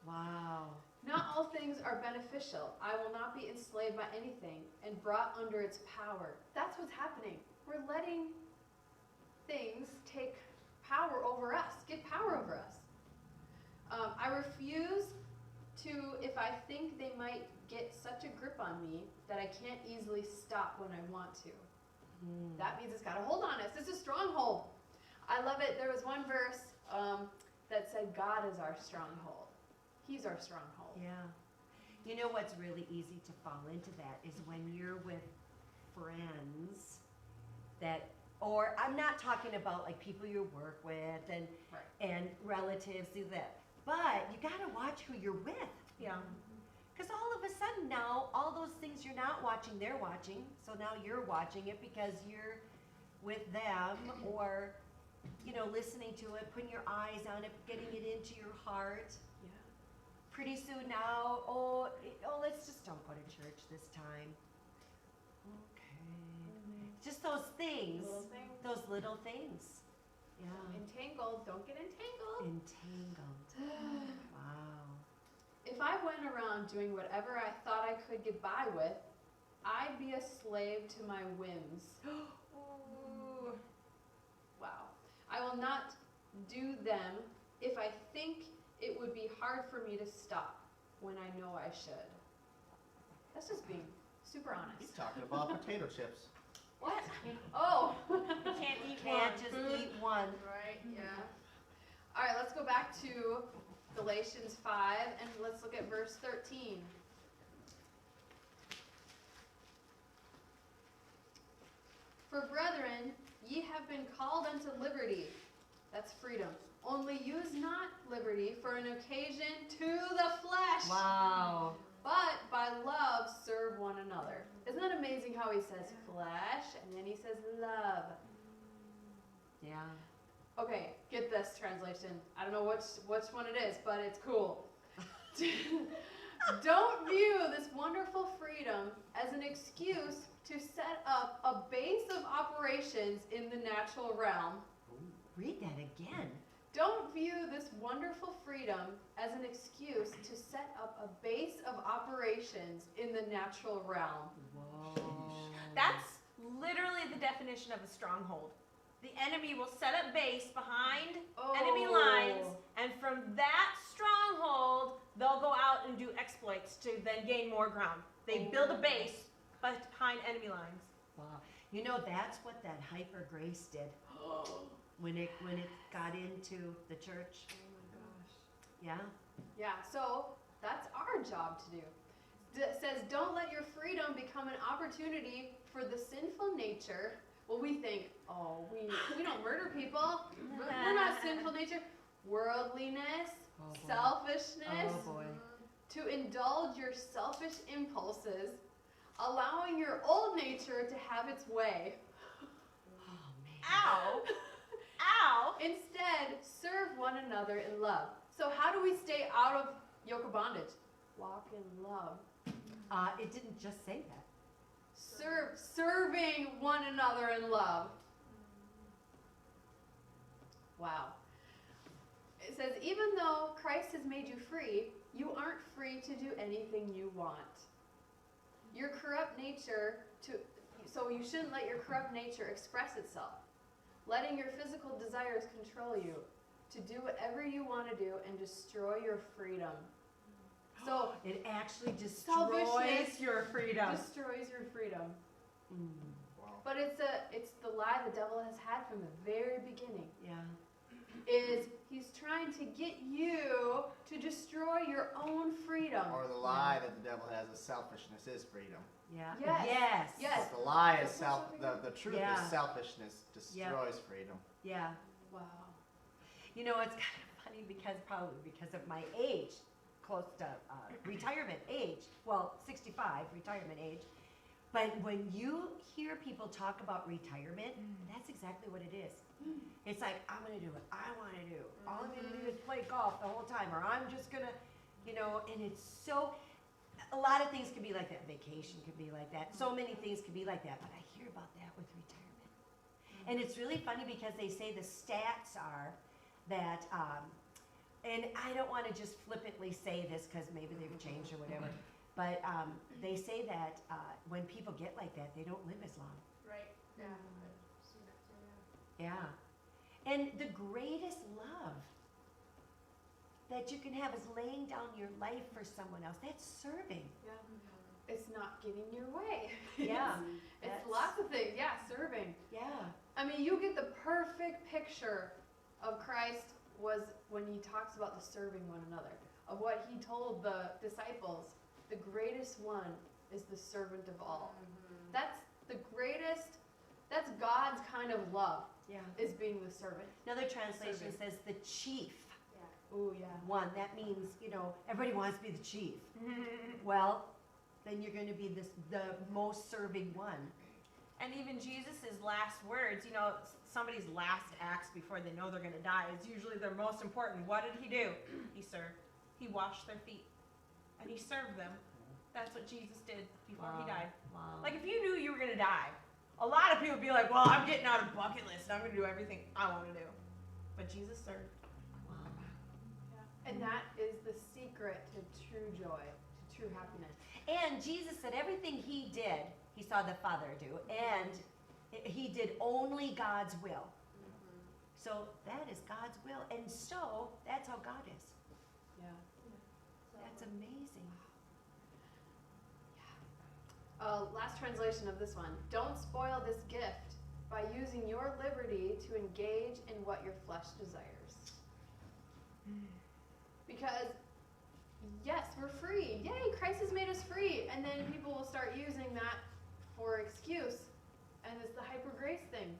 Wow. Not all things are beneficial. I will not be enslaved by anything and brought under its power. That's what's happening. We're letting things take power over us, get power over us. I refuse to, if I think they might get such a grip on me that I can't easily stop when I want to. That means it's got a hold on us. It's a stronghold. I love it. There was one verse, that said God is our stronghold. He's our stronghold. Yeah. You know what's really easy to fall into that is when you're with friends that, or I'm not talking about like people you work with and Right. and relatives do that, but you got to watch who you're with. Yeah. Because all of a sudden now, all those things you're not watching, they're watching. So now you're watching it because you're with them, or listening to it, putting your eyes on it, getting it into your heart. Yeah. Pretty soon now, let's just don't go to church this time. Okay. Just those things, Little thing. those little things. Yeah. Entangled. Don't get entangled. Entangled. Wow. If I went around doing whatever I thought I could get by with, I'd be a slave to my whims. Ooh. Wow. I will not do them if I think it would be hard for me to stop when I know I should. That's just being super He's honest. talking about potato chips. What? Oh. You can't eat Can't one. just eat one. Right, yeah. All right, let's go back to Galatians 5 and let's look at verse 13. For brethren, ye have been called unto liberty. That's freedom. Only use not liberty for an occasion to the flesh, Wow. but by love serve one another. Isn't that amazing how he says flesh and then he says love? Yeah. Okay, get this translation. I don't know which one it is, but it's cool. Don't view this wonderful freedom as an excuse to set up a base of operations in the natural realm. Read that again. Don't view this wonderful freedom as an excuse to set up a base of operations in the natural realm. Whoa. That's literally the definition of a stronghold. The enemy will set up base behind enemy lines, and from that stronghold, they'll go out and do exploits to then gain more ground. They build a base behind enemy lines. Wow. That's what that hyper grace did when it got into the church. Yeah. Yeah, so that's our job to do. It says, don't let your freedom become an opportunity for the sinful nature. Well, we think, we don't murder people. We're not sinful nature. Worldliness, Oh, boy. selfishness, Oh boy. to indulge your selfish impulses, allowing your old nature to have its way. Oh man. Ow! Ow! Instead, serve one another in love. So how do we stay out of yoke of bondage? Walk in love. It didn't just say that. Serving one another in love. Wow. It says, even though Christ has made you free, you aren't free to do anything you want. Your corrupt nature so you shouldn't let your corrupt nature express itself, letting your physical desires control you to do whatever you want to do and destroy your freedom. So It actually Selfishness destroys your freedom. destroys your freedom. Mm, Wow. But it's the lie the devil has had from the very beginning. yeah. Is he's trying to get you to destroy your own freedom. Or the lie that the devil has is selfishness is freedom. Yeah. Yes. Yes. Yes. But the lie is That's what the truth Yeah. is selfishness destroys freedom. Yeah. Wow. It's kind of funny probably because of my age, close to retirement age. Well, 65, retirement age. But when you hear people talk about retirement, that's exactly what it is. It's like, I'm going to do what I want to do. All I'm going to do is play golf the whole time, or I'm just going to, and it's so, a lot of things can be like that. Vacation could be like that. So many things could be like that. But I hear about that with retirement. And it's really funny because they say the stats are that, and I don't want to just flippantly say this because maybe they've changed or whatever, but they say that when people get like that, they don't live as long. Right, yeah. I've seen that too, yeah. Yeah. And the greatest love that you can have is laying down your life for someone else. That's serving. Yeah. It's not getting your way. Yeah. It's That's- lots of things. Yeah, serving. Yeah. I mean, you get the perfect picture of Christ was when he talks about the serving one another. Of what he told the disciples, the greatest one is the servant of all. That's the greatest, that's God's kind of love, Yeah. is being the servant. Another translation Serving. says the chief Ooh, yeah. one. That means, everybody wants to be the chief. Well, then you're going to be the most serving one. And even Jesus' last words, somebody's last acts before they know they're going to die is usually their most important. What did he do? He served. He washed their feet. And he served them. That's what Jesus did before he died. Wow. Like, if you knew you were going to die, a lot of people would be like, well, I'm getting out of bucket list and I'm going to do everything I want to do. But Jesus served. Wow. And that is the secret to true joy, to true happiness. And Jesus said everything he did, he saw the Father do, and he did only God's will. So that is God's will, and so that's how God is. Yeah. That's amazing. Last translation of this one. Don't spoil this gift by using your liberty to engage in what your flesh desires. Because, yes, we're free. Yay, Christ has made us free. And then people will start using that for excuse. And it's the hyper grace thing.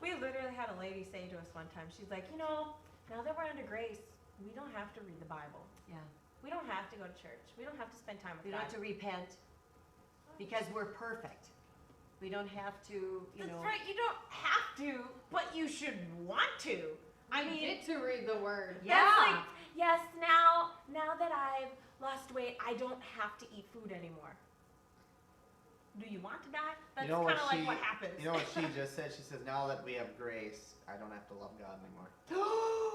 We literally had a lady say to us one time, she's like, now that we're under grace, we don't have to read the Bible. Yeah. We don't have to go to church. We don't have to spend time with We don't God. have to repent because we're perfect. We don't have to, That's right. You don't have to, but you should want to. I We mean, get to read the word. Yeah. that's like, yes, now that I've lost weight, I don't have to eat food anymore. Do you want to die? That's You know kind what of like she- what happens. You know what she just said? She says, now that we have grace, I don't have to love God anymore.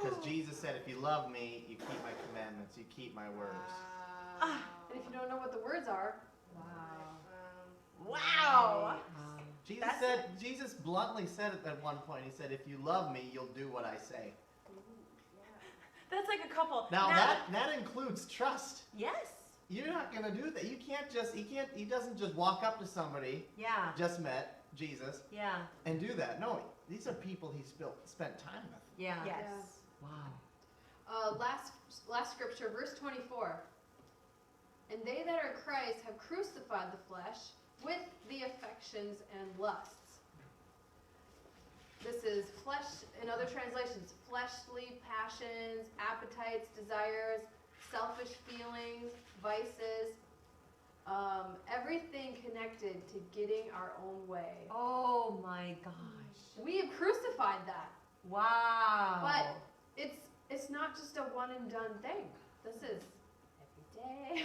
Because Jesus said, if you love me, you keep my commandments, you keep my words. And if you don't know what the words are, Wow. Jesus bluntly said it at one point. He said, if you love me, you'll do what I say. That's like a couple. Now that includes trust. Yes. You're not gonna do that. You can't just, he doesn't just walk up to somebody, Yeah. just met Jesus, Yeah. and do that. No, these are people he spent time with. Yeah. Yes. Wow. last scripture, verse 24. And they that are Christ have crucified the flesh with the affections and lusts. This is flesh, in other translations, fleshly passions, appetites, desires, selfish feelings, vices, everything connected to getting our own way. Oh my gosh. We have crucified that. Wow. But it's not just a one and done thing. This is every day.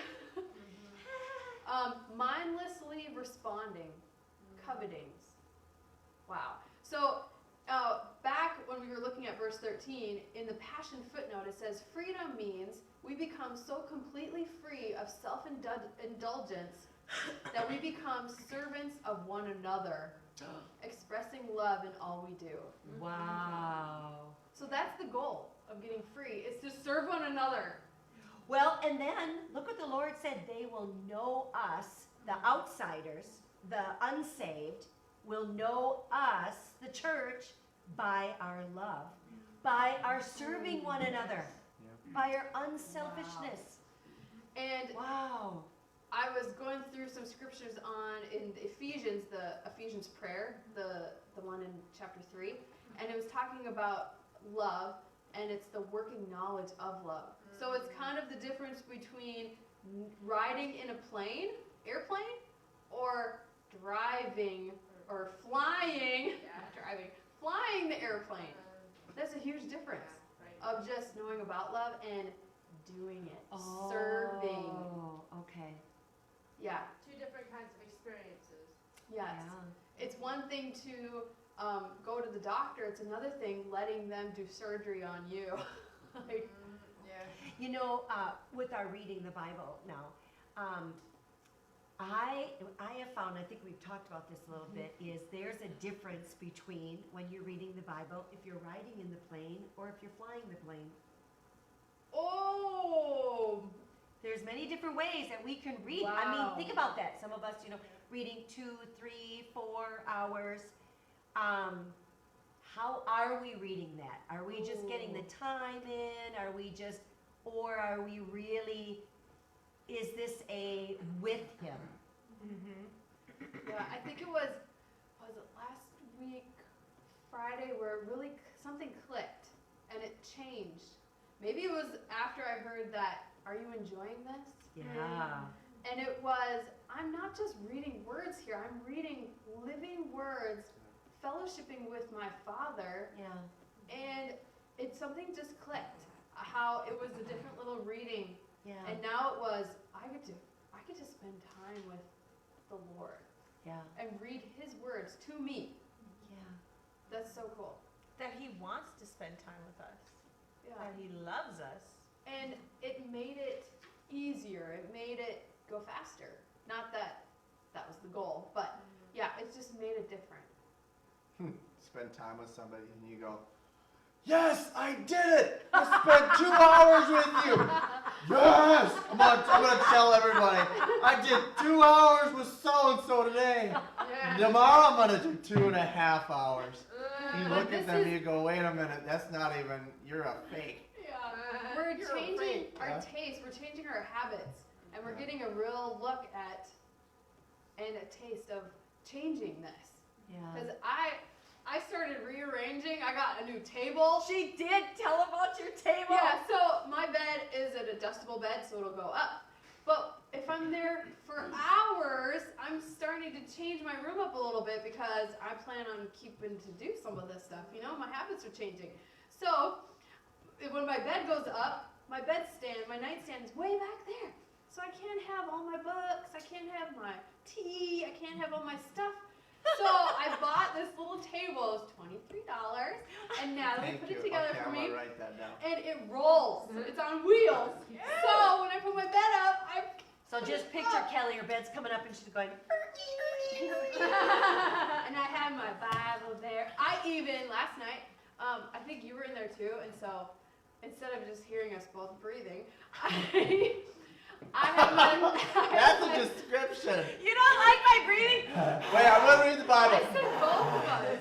Mindlessly responding, covetings. Wow. So back when we were looking at verse 13, in the Passion footnote, it says, freedom means we become so completely free of self-indulgence that we become servants of one another, expressing love in all we do. Wow. So that's the goal of getting free, is to serve one another. Well, and then look what the Lord said. They will know us, the outsiders, the unsaved, will know us, the church, by our love, by our serving one another, by our unselfishness. And Wow. I was going through some scriptures in Ephesians, the Ephesians prayer, the one in chapter 3, and it was talking about love, and it's the working knowledge of love. So it's kind of the difference between riding in a airplane, or driving, or flying, flying the airplane. There's a huge difference of just knowing about love and doing it, serving. Oh, okay. Yeah. Two different kinds of experiences. Yes. Yeah. It's one thing to go to the doctor. It's another thing letting them do surgery on you. Like, With our reading the Bible now, I have found, I think we've talked about this a little bit, is there's a difference between when you're reading the Bible, if you're riding in the plane or if you're flying the plane. oh, There's many different ways that we can read. I Wow. mean, think about that. Some of us, reading 2, 3, 4 hours. how are we reading that? Are we just getting the time in? Are we just, or are we really, is this a with him? Yeah, I think it was it last week, Friday, where really something clicked and it changed. Maybe it was after I heard that, are you enjoying this? Yeah. And it was, I'm not just reading words here, I'm reading living words, fellowshipping with my Father, Yeah. and something just clicked. How it was a different little reading, Yeah. and now it was, I get to spend time with the Lord Yeah. and read His words to me. Yeah. That's so cool. That he wants to spend time with us. Yeah. That he loves us. And it made it easier. It made it go faster. Not that that was the goal, but yeah, it just made it different. Spend time with somebody and you go, yes, I did it! I spent 2 hours with you! Yes! I'm gonna tell everybody, I did 2 hours with so-and-so today. Tomorrow I'm gonna do 2.5 hours. You But look this at them and is- you go, wait a minute, that's not even, you're a fake. Yeah. We're You're a changing freak. our Yeah. taste, we're changing our habits, and we're Yeah. getting a real look at and a taste of changing this. Yeah. Because I started rearranging. I got a new table. She did tell about your table. Yeah, so my bed is an adjustable bed, so it'll go up. But if I'm there for hours, I'm starting to change my room up a little bit because I plan on keeping to do some of this stuff. You know, my habits are changing. So when my bed goes up, my nightstand is way back there. So I can't have all my books, I can't have my tea, I can't have all my stuff. So I bought this little table. It was $23, and Natalie Thank put you. it together Okay, for I'm me. gonna write that down. And it rolls. It's on wheels. So when I put my bed up, So just picture Kelly, her bed's coming up and she's going, and I had my Bible there. I even last night, I think you were in there too, and so instead of just hearing us both breathing, I had my. That's a description. You don't like my breathing? Wait, I'm gonna read the Bible. I said both of us.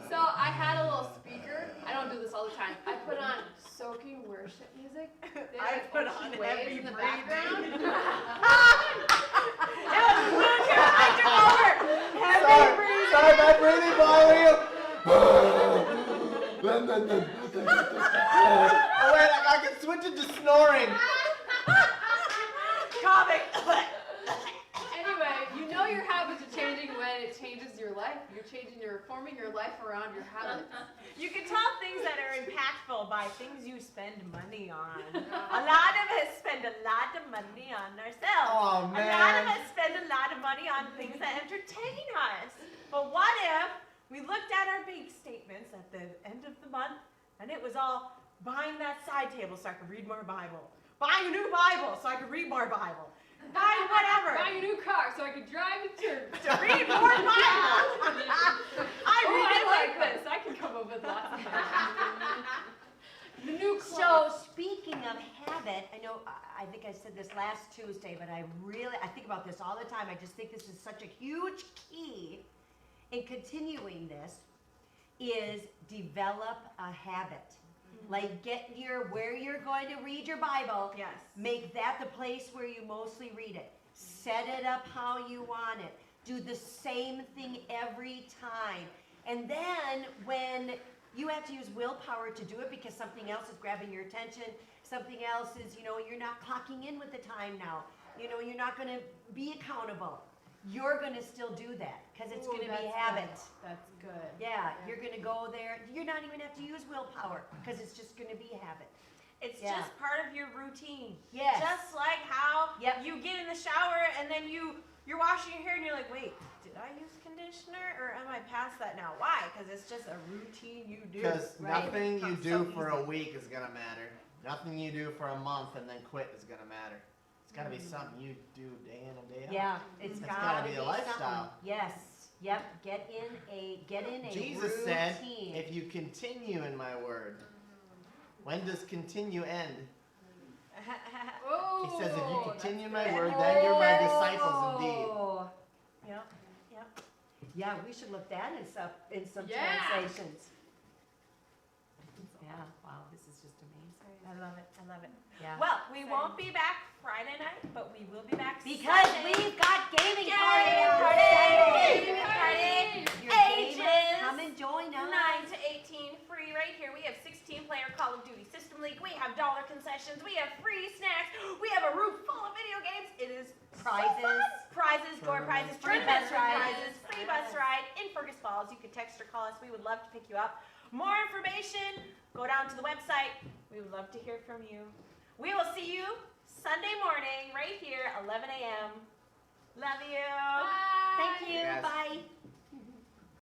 So I had a little speaker. I don't do this all the time. I put on soaking worship music. They had, I like, put ocean on waves heavy in the breathing. background. It was a wheelchair. I took over. Heavy Sorry, breathing. sorry, my breathing bother you. Oh wait, I can switch it to snoring. Comic. Anyway, you know your habits are changing when it changes your life. You're forming your life around your habits. You can tell things that are impactful by things you spend money on. A lot of us spend a lot of money on ourselves. Oh A lot of man. us spend a lot of money on things that entertain us. But what if we looked at our bank statements at the end of the month and it was all buying that side table so I could read more Bible, buying a new Bible so I could read more Bible, buying whatever Buy a new car so I could drive to church. to read more Bible. I Oh, read I it like this. I can come up with lots of things. The new So clothes. speaking of habit, I know, I think I said this last Tuesday, but I think about this all the time. I just think this is such a huge key in continuing this, is develop a habit. Like get where you're going to read your Bible, Yes. make that the place where you mostly read it. Set it up how you want it. Do the same thing every time. And then when you have to use willpower to do it because something else is grabbing your attention, something else is, you're not clocking in with the time now. You're not going to be accountable. You're going to still do that because it's going to be habit. That's good. Yeah, you're going to go there. You're not even have to use willpower because it's just going to be habit. It's Yeah. just part of your routine. Yes. Just like how Yep. you get in the shower and then you're washing your hair and you're like, wait, did I use conditioner or am I past that now? Why? Because it's just a routine you do. Because Right. nothing you Comes do so for easy. a week is gonna matter. Nothing you do for a month and then quit is gonna matter. It's gotta be something you do day in and day out. Yeah, it's It's gotta, gotta be be a lifestyle. something. Yes, yep. Get in a Jesus routine. said, if you continue in my word. When does continue end? Oh, He says, if you continue in my that's word, good. then you're my disciples indeed. Oh. Yep, yep. Yeah, we should look that in some Yeah. translations. Wow, this is just amazing. I love it. I love it. Yeah. Well, we won't be back Friday night, but we will be back Because Sunday. we've got gaming Yay, party on party! Saturday. Gaming party! Your gamers, Ages come and join us. 9 to 18, free right here. We have 16-player Call of Duty System League. We have dollar concessions. We have free snacks. We have a room full of video games. It is Prizes. so fun. Prizes, door prizes, Free tournament bus ride. prizes, free bus ride in Fergus Falls. You can text or call us. We would love to pick you up. More information, go down to the website. We would love to hear from you. We will see you Sunday morning right here, 11 a.m. Love you. Bye. Thank you. Yes. Bye.